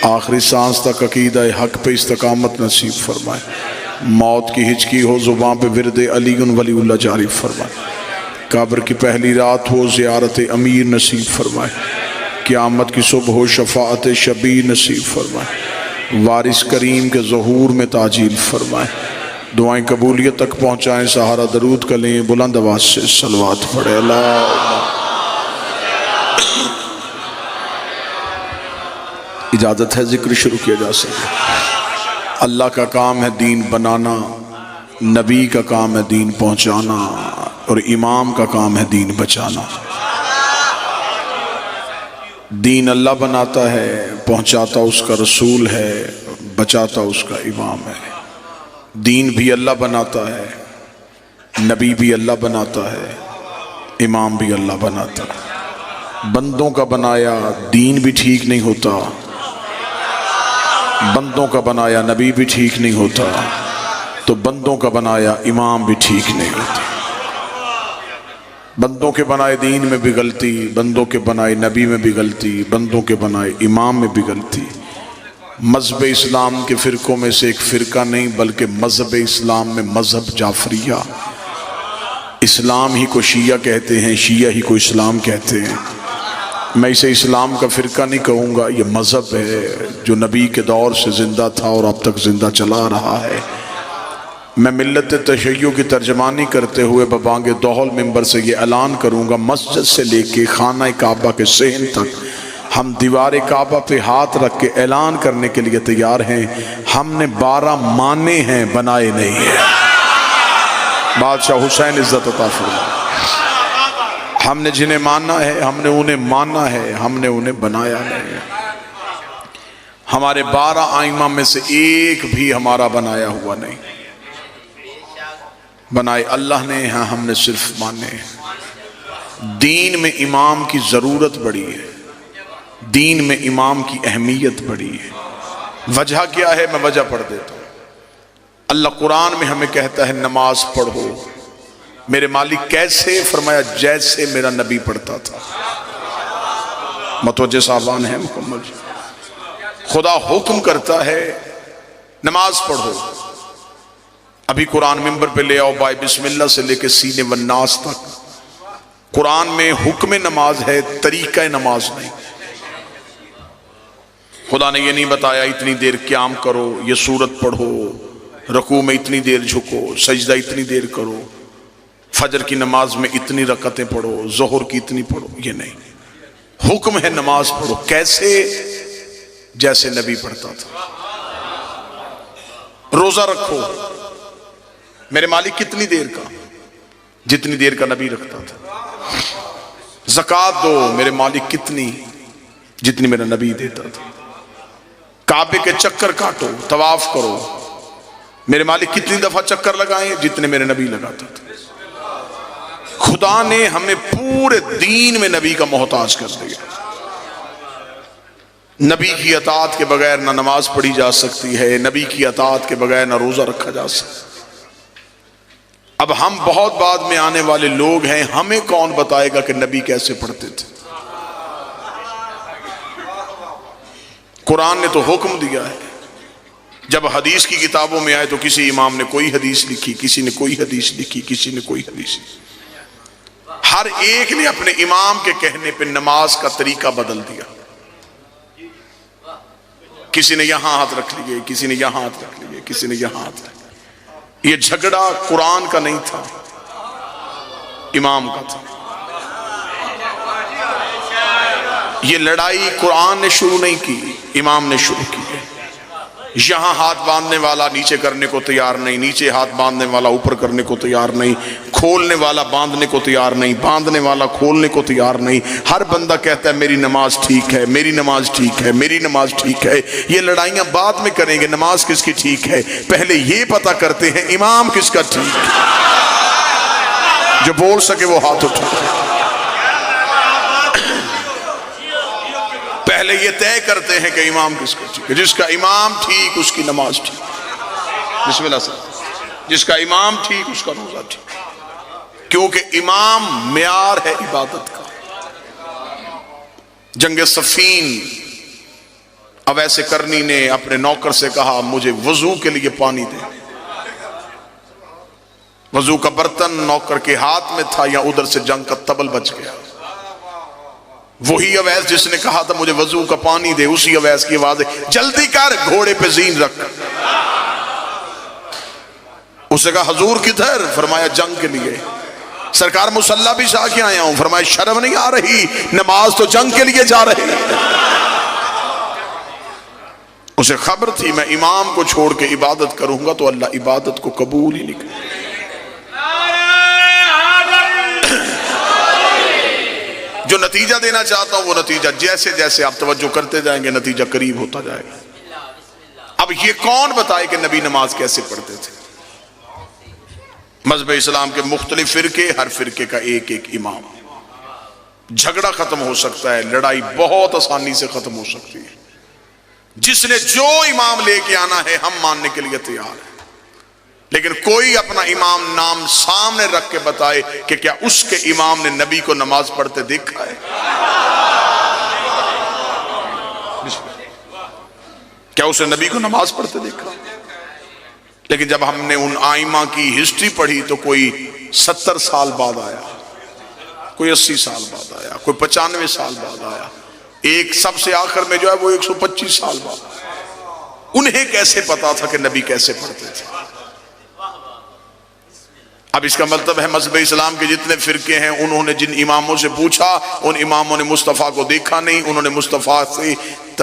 آخری سانس تک عقیدہ حق پہ استقامت نصیب فرمائے، موت کی ہچکی ہو زبان پہ ورد علی ولی اللہ جاری فرمائے، قبر کی پہلی رات ہو زیارت امیر نصیب فرمائے، قیامت کی صبح ہو شفاعت شبیر نصیب فرمائے، وارث کریم کے ظہور میں تاجیل فرمائے، دعائیں قبولیت تک پہنچائیں، سہارا درود کا لیں، بلند آواز سے صلوات پڑھے اللہ۔ اجازت ہے ذکر شروع کیا جا سکے۔ اللہ کا کام ہے دین بنانا، نبی کا کام ہے دین پہنچانا، اور امام کا کام ہے دین بچانا۔ دین اللہ بناتا ہے، پہنچاتا اس کا رسول ہے، بچاتا اس کا امام ہے۔ دین بھی اللہ بناتا ہے، نبی بھی اللہ بناتا ہے، امام بھی اللہ بناتا ہے۔ بندوں کا بنایا دین بھی ٹھیک نہیں ہوتا، بندوں کا بنایا نبی بھی ٹھیک نہیں ہوتا، تو بندوں کا بنایا امام بھی ٹھیک نہیں ہوتا۔ بندوں کے بنائے دین میں بھی غلطی، بندوں کے بنائے نبی میں بھی غلطی، بندوں کے بنائے امام میں بھی غلطی۔ مذہب اسلام کے فرقوں میں سے ایک فرقہ نہیں بلکہ مذہب اسلام میں مذہب جعفریہ، اسلام ہی کو شیعہ کہتے ہیں، شیعہ ہی کو اسلام کہتے ہیں۔ میں اسے اسلام کا فرقہ نہیں کہوں گا، یہ مذہب ہے جو نبی کے دور سے زندہ تھا اور اب تک زندہ چلا رہا ہے۔ میں ملت تشیع کی ترجمانی کرتے ہوئے ببانگ دوحل منبر سے یہ اعلان کروں گا، مسجد سے لے کے خانہ کعبہ کے صحن تک ہم دیوار کعبہ پہ ہاتھ رکھ کے اعلان کرنے کے لیے تیار ہیں، ہم نے 12 مانے ہیں، بنائے نہیں ہیں۔ بادشاہ حسین عزت عطا فرمائے۔ ہم نے جنہیں ماننا ہے، ہم نے انہیں ماننا ہے، ہم نے انہیں بنایا نہیں ہے۔ ہمارے 12 ائمہ میں سے ایک بھی ہمارا بنایا ہوا نہیں، بنائے اللہ نے، ہاں ہم نے صرف مانے ہیں۔ دین میں امام کی ضرورت بڑی ہے، دین میں امام کی اہمیت بڑی ہے۔ وجہ کیا ہے؟ میں وجہ پڑھ دیتا ہوں۔ اللہ قرآن میں ہمیں کہتا ہے نماز پڑھو، میرے مالک کیسے؟ فرمایا جیسے میرا نبی پڑھتا تھا۔ متوجہ صاحبان ہیں مکمل؟ خدا حکم کرتا ہے نماز پڑھو۔ ابھی قرآن منبر پہ لے آؤ، بائے بسم اللہ سے لے کے سینے والناس تک قرآن میں حکم نماز ہے، طریقہ نماز نہیں۔ خدا نے یہ نہیں بتایا اتنی دیر قیام کرو، یہ سورت پڑھو، رکوع میں اتنی دیر جھکو، سجدہ اتنی دیر کرو، فجر کی نماز میں اتنی رکعتیں پڑھو، ظہر کی اتنی پڑھو، یہ نہیں۔ حکم ہے نماز پڑھو، کیسے؟ جیسے نبی پڑھتا تھا۔ روزہ رکھو، میرے مالک کتنی دیر کا؟ جتنی دیر کا نبی رکھتا تھا۔ زکوٰۃ دو، میرے مالک کتنی؟ جتنی میرا نبی دیتا تھا۔ کعبے کے چکر کاٹو، طواف کرو، میرے مالک کتنی دفعہ چکر لگائیں؟ جتنے میرے نبی لگاتا تھا۔ خدا نے ہمیں پورے دین میں نبی کا محتاج کر دیا۔ نبی کی اطاعت کے بغیر نہ نماز پڑھی جا سکتی ہے، نبی کی اطاعت کے بغیر نہ روزہ رکھا جا سکتا۔ اب ہم بہت بعد میں آنے والے لوگ ہیں، ہمیں کون بتائے گا کہ نبی کیسے پڑھتے تھے؟ قرآن نے تو حکم دیا ہے۔ جب حدیث کی کتابوں میں آئے تو کسی امام نے کوئی حدیث لکھی، کسی نے کوئی حدیث لکھی، کسی نے کوئی حدیث لکھی۔ ہر ایک نے اپنے امام کے کہنے پہ نماز کا طریقہ بدل دیا۔ کسی نے یہاں ہاتھ رکھ لیے، کسی نے یہاں ہاتھ رکھ لیے، کسی نے یہاں ہاتھ رکھ لیے۔ یہ جھگڑا قرآن کا نہیں تھا، امام کا تھا۔ یہ لڑائی قرآن نے شروع نہیں کی، امام نے شروع کی ہے۔ یہاں ہاتھ باندھنے والا نیچے کرنے کو تیار نہیں، نیچے ہاتھ باندھنے والا اوپر کرنے کو تیار نہیں، کھولنے والا باندھنے کو تیار نہیں، باندھنے والا کھولنے کو تیار نہیں۔ ہر بندہ کہتا ہے میری نماز ٹھیک ہے، میری نماز ٹھیک ہے، میری نماز ٹھیک ہے۔ یہ لڑائیاں بعد میں کریں گے، نماز کس کی ٹھیک ہے پہلے یہ پتہ کرتے ہیں امام کس کا ٹھیک ہے۔ جو بول سکے وہ ہاتھ اٹھائے۔ پہلے یہ طے کرتے ہیں کہ امام کس کا ٹھیک ہے۔ جس کا امام ٹھیک اس کی نماز ٹھیک۔ بسم اللہ صاحب، جس کا امام ٹھیک اس کا روزہ ٹھیک، کیونکہ امام معیار ہے عبادت کا۔ جنگ صفین اویس کرنی نے اپنے نوکر سے کہا مجھے وضو کے لیے پانی دے. وضو کا برتن نوکر کے ہاتھ میں تھا یا ادھر سے جنگ کا تبل بچ گیا. وہی اویس جس نے کہا تھا مجھے وضو کا پانی دے، اسی اویس کی آواز ہے جلدی کر گھوڑے پہ زین رکھ. اسے کہا حضور کدھر؟ فرمایا جنگ کے لیے. سرکار مسلح بھی جا کے آیا ہوں. فرمایا شرم نہیں آ رہی؟ نماز تو جنگ کے لیے جا رہی. اسے خبر تھی میں امام کو چھوڑ کے عبادت کروں گا تو اللہ عبادت کو قبول ہی نہیں کرے. جو نتیجہ دینا چاہتا ہوں وہ نتیجہ جیسے جیسے آپ توجہ کرتے جائیں گے نتیجہ قریب ہوتا جائے گا. اب یہ کون بتائے کہ نبی نماز کیسے پڑھتے تھے؟ مذہب اسلام کے مختلف فرقے، ہر فرقے کا ایک ایک امام. جھگڑا ختم ہو سکتا ہے، لڑائی بہت آسانی سے ختم ہو سکتی ہے. جس نے جو امام لے کے آنا ہے ہم ماننے کے لیے تیار ہیں، لیکن کوئی اپنا امام نام سامنے رکھ کے بتائے کہ کیا اس کے امام نے نبی کو نماز پڑھتے دیکھا ہے؟ کیا اسے نبی کو نماز پڑھتے دیکھا؟ لیکن جب ہم نے ان آئمہ کی ہسٹری پڑھی تو کوئی 70 سال بعد آیا، کوئی 80 سال بعد آیا، کوئی 95 سال بعد آیا، ایک سب سے آخر میں جو ہے وہ 125 سال بعد. انہیں کیسے پتا تھا کہ نبی کیسے پڑھتے تھے؟ اب اس کا مطلب ہے مذہب اسلام کے جتنے فرقے ہیں انہوں نے جن اماموں سے پوچھا ان اماموں نے مصطفیٰ کو دیکھا نہیں، انہوں نے مصطفیٰ سے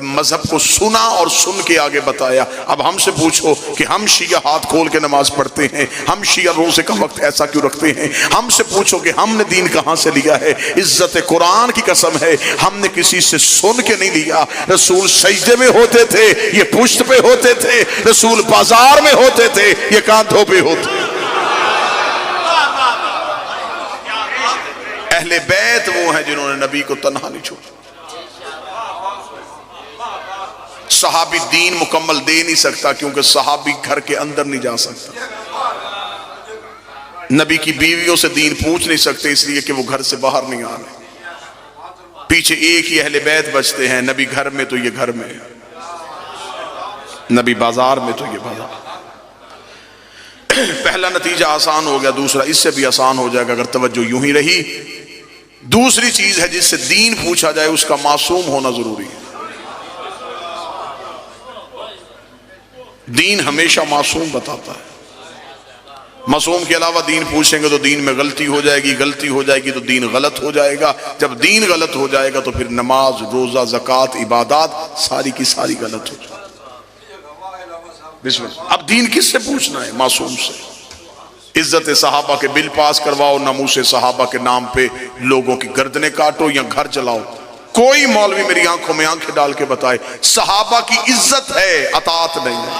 مذہب کو سنا اور سن کے آگے بتایا. اب ہم سے پوچھو کہ ہم شیعہ ہاتھ کھول کے نماز پڑھتے ہیں، ہم شیعہ روزے کا وقت ایسا کیوں رکھتے ہیں؟ ہم سے پوچھو کہ ہم نے دین کہاں سے لیا ہے؟ عزت قرآن کی قسم ہے ہم نے کسی سے سن کے نہیں لیا. رسول سجدے میں ہوتے تھے، یہ پشت پہ ہوتے تھے. رسول بازار میں ہوتے تھے، یہ کاندھوں پہ ہوتے. اہل بیت وہ ہیں جنہوں نے نبی کو تنہا نہیں چھوڑا. صحابی دین مکمل دے نہیں سکتا کیونکہ صحابی گھر کے اندر نہیں جا سکتا. نبی کی بیویوں سے دین پوچھ نہیں سکتے اس لیے کہ وہ گھر سے باہر نہیں آ رہے. پیچھے ایک ہی اہل بیت بچتے ہیں، نبی گھر میں تو یہ گھر میں، نبی بازار میں تو یہ بازار. پہلا نتیجہ آسان ہو گیا، دوسرا اس سے بھی آسان ہو جائے گا اگر توجہ یوں ہی رہی. دوسری چیز ہے جس سے دین پوچھا جائے اس کا معصوم ہونا ضروری ہے. دین ہمیشہ معصوم بتاتا ہے. معصوم کے علاوہ دین پوچھیں گے تو دین میں غلطی ہو جائے گی، غلطی ہو جائے گی تو دین غلط ہو جائے گا. جب دین غلط ہو جائے گا تو پھر نماز، روزہ، زکوٰۃ، عبادات ساری کی ساری غلط ہو جائے گی. اب دین کس سے پوچھنا ہے؟ معصوم سے. عزت صحابہ کے بل پاس کرواؤ، ناموس صحابہ کے نام پہ لوگوں کی گردنیں کاٹو یا گھر چلاؤ. کوئی مولوی میری آنکھوں میں آنکھیں ڈال کے بتائے صحابہ کی عزت ہے، اطاعت نہیں ہے.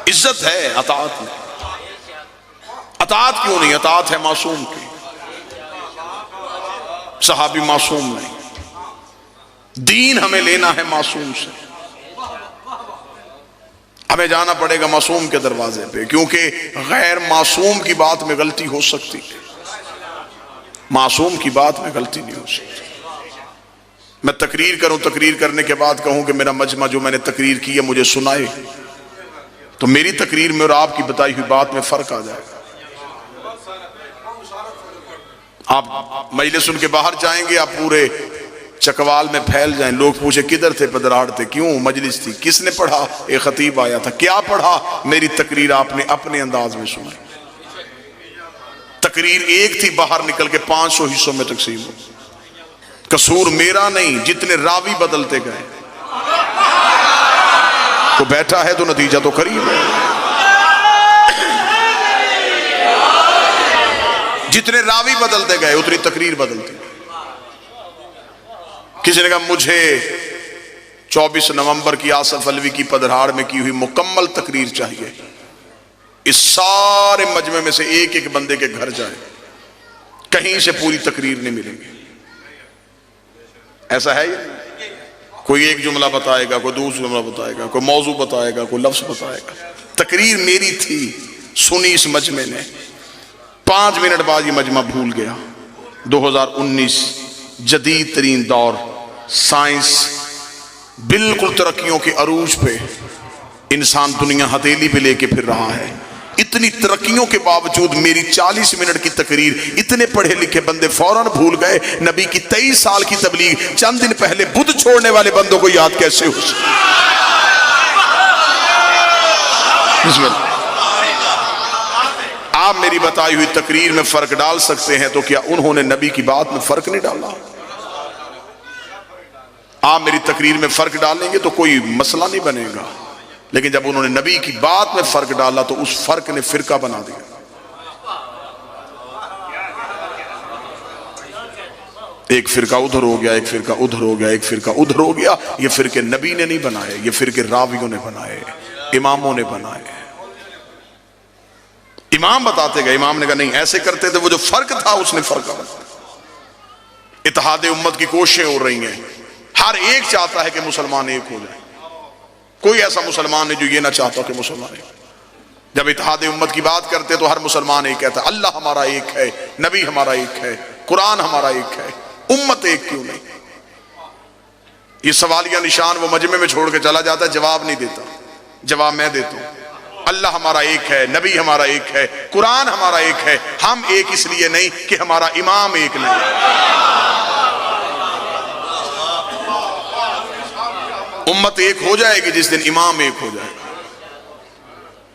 عزت ہے، اطاعت نہیں. اطاعت کیوں نہیں؟ اطاعت ہے معصوم کی. صحابی معصوم نہیں. دین ہمیں لینا ہے معصوم سے. ہمیں جانا پڑے گا معصوم کے دروازے پہ، کیونکہ غیر معصوم کی بات میں غلطی ہو سکتی ہے، معصوم کی بات میں غلطی نہیں ہو سکتی. میں تقریر کروں، تقریر کرنے کے بعد کہوں کہ میرا مجمع جو میں نے تقریر کی ہے مجھے سنائے، تو میری تقریر میں اور آپ کی بتائی ہوئی بات میں فرق آ جائے گا. آپ مجلس سن کے باہر جائیں گے، آپ پورے چکوال میں پھیل جائیں، لوگ پوچھے کدھر تھے؟ پدراڑ تھے. کیوں؟ مجلس تھی. کس نے پڑھا؟ ایک خطیب آیا تھا. کیا پڑھا؟ میری تقریر آپ نے اپنے انداز میں سنائی. تقریر ایک تھی، باہر نکل کے 500 حصوں میں تقسیم ہو. قصور میرا نہیں، جتنے راوی بدلتے گئے. تو بیٹھا ہے تو نتیجہ تو قریب ہے. جتنے راوی بدلتے گئے اتنی تقریر بدلتی. کسی نے کہا مجھے 24 نومبر کی آصف علوی کی پدرہاڑ میں کی ہوئی مکمل تقریر چاہیے. اس سارے مجمع میں سے ایک ایک بندے کے گھر جائیں، کہیں سے پوری تقریر نہیں ملیں گی. ایسا ہے یہ؟ کوئی ایک جملہ بتائے گا، کوئی دوسرا جملہ بتائے گا، کوئی موضوع بتائے گا، کوئی لفظ بتائے گا. تقریر میری تھی، سنی اس مجمع نے. 5 منٹ بعد یہ مجمع بھول گیا. 2019 جدید ترین دور، سائنس بالکل ترقیوں کے عروج پہ، انسان دنیا ہتھیلی پہ لے کے پھر رہا ہے۔ اتنی ترقیوں کے باوجود میری 40 منٹ کی تقریر اتنے پڑھے لکھے بندے فوراً بھول گئے، نبی کی 23 سال کی تبلیغ چند دن پہلے بدھ چھوڑنے والے بندوں کو یاد کیسے ہو سکتی؟ بسم اللہ۔ آپ میری بتائی ہوئی تقریر میں فرق ڈال سکتے ہیں، تو کیا انہوں نے نبی کی بات میں فرق نہیں ڈالا؟ آپ میری تقریر میں فرق ڈالیں گے تو کوئی مسئلہ نہیں بنے گا، لیکن جب انہوں نے نبی کی بات میں فرق ڈالا تو اس فرق نے فرقہ بنا دیا۔ ایک فرقہ ادھر ہو گیا، ایک فرقہ ادھر ہو گیا، ایک فرقہ ادھر ہو گیا۔ یہ فرقے نبی نے نہیں بنائے، یہ فرقے راویوں نے بنائے، اماموں نے بنائے۔ امام بتاتے گئے، امام نے کہا نہیں ایسے کرتے تھے، وہ جو فرق تھا اس نے فرقہ بنا۔ اتحاد امت کی کوششیں ہو رہی ہیں، ہر ایک چاہتا ہے کہ مسلمان ایک ہو جائے، کوئی ایسا مسلمان نہیں جو یہ نہ چاہتا کہ مسلمان ایک۔ جب اتحاد امت کی بات کرتے تو ہر مسلمان ایک کہتا ہے اللہ ہمارا ایک ہے، نبی ہمارا ایک ہے، قرآن ہمارا ایک ہے، امت ایک کیوں نہیں؟ یہ سوالیہ نشان وہ مجمع میں چھوڑ کے چلا جاتا ہے، جواب نہیں دیتا۔ جواب میں دیتا ہوں، اللہ ہمارا ایک ہے، نبی ہمارا ایک ہے، قرآن ہمارا ایک ہے، ہم ایک اس لیے نہیں کہ ہمارا امام ایک نہیں۔ امت ایک ہو جائے گی جس دن امام ایک ہو جائے گا،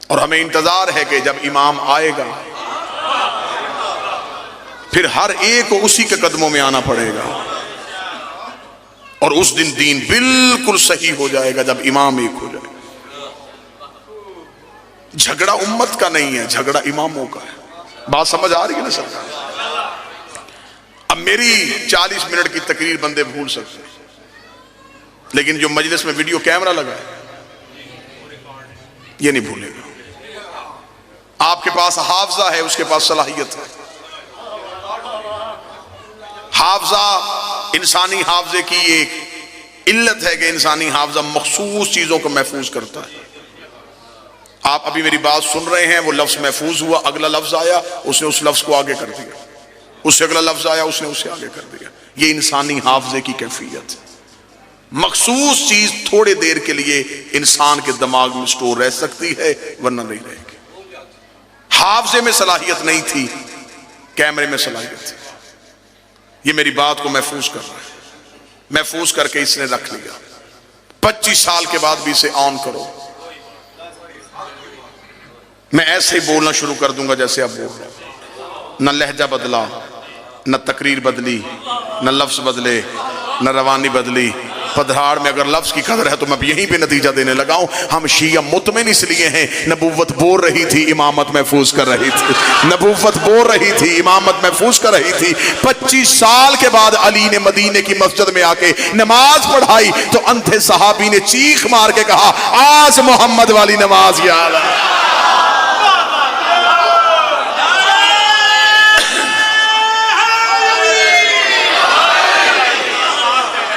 اور ہمیں انتظار ہے کہ جب امام آئے گا پھر ہر ایک کو اسی کے قدموں میں آنا پڑے گا، اور اس دن دین بالکل صحیح ہو جائے گا جب امام ایک ہو جائے گا۔ جھگڑا امت کا نہیں ہے، جھگڑا اماموں کا ہے۔ بات سمجھ آ رہی ہے نا سرکار؟ اب میری 40 منٹ کی تقریر بندے بھول سکتے ہیں، لیکن جو مجلس میں ویڈیو کیمرہ لگا ہے یہ نہیں بھولے گا۔ آپ کے پاس حافظہ ہے، اس کے پاس صلاحیت ہے۔ حافظہ، انسانی حافظے کی ایک علت ہے کہ انسانی حافظہ مخصوص چیزوں کو محفوظ کرتا ہے۔ آپ ابھی میری بات سن رہے ہیں، وہ لفظ محفوظ ہوا، اگلا لفظ آیا اس نے اس لفظ کو آگے کر دیا، اس سے اگلا لفظ آیا اس نے اسے آگے کر دیا۔ یہ انسانی حافظے کی کیفیت ہے۔ مخصوص چیز تھوڑے دیر کے لیے انسان کے دماغ میں سٹور رہ سکتی ہے، ورنہ نہیں رہے گی۔ حافظے میں صلاحیت نہیں تھی، کیمرے میں صلاحیت تھی۔ یہ میری بات کو محفوظ کر رہا ہے، محفوظ کر کے اس نے رکھ لیا۔ 25 سال کے بعد بھی اسے آن کرو، میں ایسے ہی بولنا شروع کر دوں گا جیسے اب بول رہا ہوں۔ نہ لہجہ بدلا، نہ تقریر بدلی، نہ لفظ بدلے، نہ روانی بدلی۔ پدھراڑ میں اگر لفظ کی قدر ہے تو میں یہیں پہ نتیجہ دینے لگا ہوں۔ ہم شیعہ مطمئن اس لیے ہیں، نبوت بول رہی تھی، امامت محفوظ کر رہی تھی، نبوت بول رہی تھی، امامت محفوظ کر رہی تھی۔ 25 سال کے بعد علی نے مدینے کی مسجد میں آ کے نماز پڑھائی تو اندھے صحابی نے چیخ مار کے کہا آج محمد والی نماز یاد ہے۔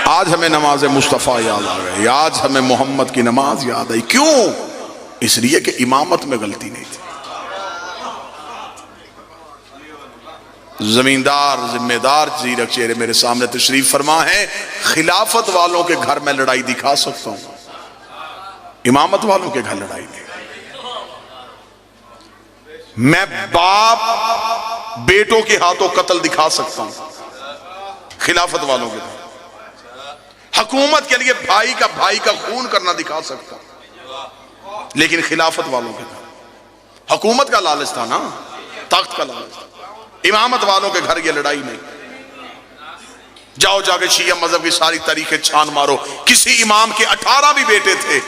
آج ہمیں نماز مصطفیٰ یاد آ گئی، آج ہمیں محمد کی نماز یاد آئی۔ کیوں؟ اس لیے کہ امامت میں غلطی نہیں تھی۔ زمیندار ذمہ دار زیرک چہرے میرے سامنے تشریف فرما ہے، خلافت والوں کے گھر میں لڑائی دکھا سکتا ہوں، امامت والوں کے گھر لڑائی نہیں۔ میں باپ بیٹوں کے ہاتھوں قتل دکھا سکتا ہوں، خلافت والوں کے گھر۔ حکومت کے لیے بھائی کا خون کرنا دکھا سکتا ہوں، لیکن خلافت والوں کے گھر حکومت کا لالچ تھا نا، طاقت کا لالچ تھا۔ امامت والوں کے گھر یہ لڑائی نہیں۔ جاؤ جا کے شیعہ مذہب کی ساری تاریخیں چھان مارو، کسی امام کے 18 بھی بیٹے تھے،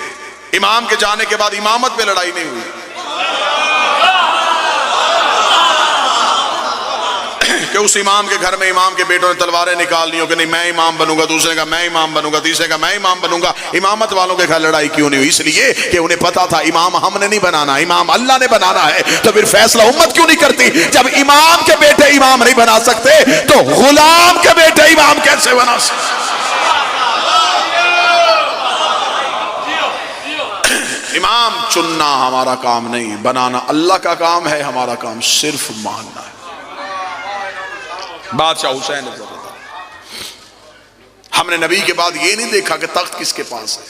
امام کے جانے کے بعد امامت پہ لڑائی نہیں ہوئی۔ کہ اس امام کے گھر میں امام کے بیٹوں نے تلواریں نکال لی ہو کہ نہیں میں امام بنوں گا، دوسرے کا میں امام بنوں گا، تیسرے کا میں امام بنوں گا۔ امامت والوں کے گھر لڑائی کیوں نہیں ہوئی؟ اس لیے کہ انہیں پتا تھا امام ہم نے نہیں بنانا، امام اللہ نے بنانا ہے۔ تو پھر فیصلہ امت کیوں نہیں کرتی؟ جب امام کے بیٹے امام نہیں بنا سکتے تو غلام کے بیٹے امام کیسے بنا سکتے؟ امام چننا ہمارا کام نہیں، بنانا اللہ کا کام ہے، ہمارا کام صرف ماننا ہے۔ بادشاہ حسین ہم نے نبی کے بعد یہ نہیں دیکھا کہ تخت کس کے پاس ہے،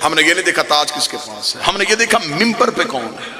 ہم نے یہ نہیں دیکھا تاج کس کے پاس ہے، ہم نے یہ دیکھا ممبر پہ کون ہے۔